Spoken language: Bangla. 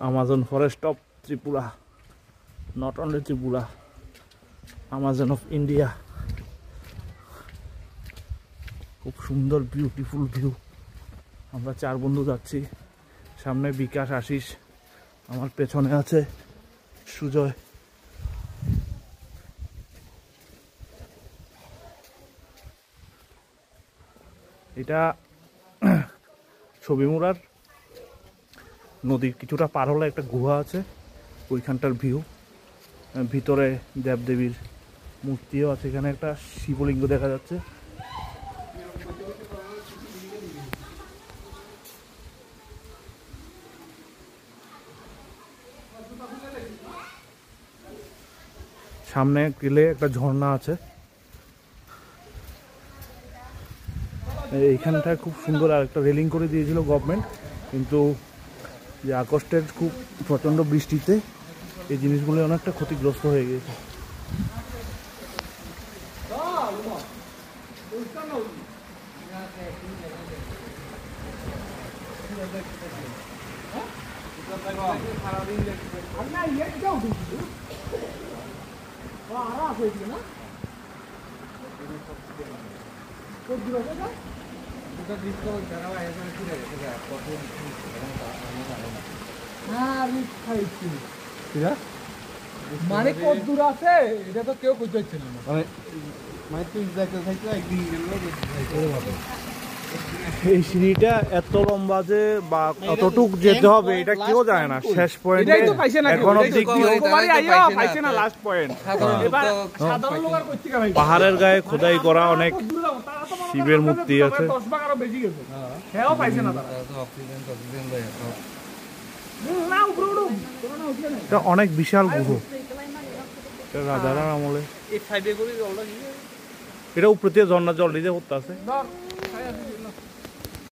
Amazon forest of Tripura, not only Tripura, Amazon of India. খুব সুন্দর বিউটিফুল ভিউ। আমরা চার বন্ধু যাচ্ছি, সামনে বিকাশ, আশিস, আমার পেছনে আছে সুজয়। এটা ছবিমুড়ার নদীর কিছুটা পার হলে একটা গুহা আছে, ওইখানটার ভিউ। ভিতরে দেবদেবীর মূর্তিও আছে, এখানে একটা শিবলিঙ্গ দেখা যাচ্ছে। সামনে গেলে একটা ঝর্ণা আছে। এইখানটায় খুব সুন্দর আর একটা রেলিং করে দিয়েছিল গভর্নমেন্ট, কিন্তু যে আগস্টের খুব প্রচণ্ড বৃষ্টিতে এই জিনিসগুলো অনেকটা ক্ষতিগ্রস্ত হয়ে গিয়েছে। মানে কত দূর আছে এটা তো কেউ বুঝতে পারছিল না। এই সিঁড়িটা এত লম্বা যে বা কতটুক যেতে হবে এটা কেউ জানে না। শেষ পয়েন্টে এখন অবধি পাইছে না, লাস্ট পয়েন্ট। পাহাড়ের গায়ে খোদাই করা অনেক শিবের মূর্তি আছে। এটা অনেক বিশাল গুহ, রাজারার আমলে। এটা উপরে দিয়ে ঝর্ণা জল দিতে করতে আছে।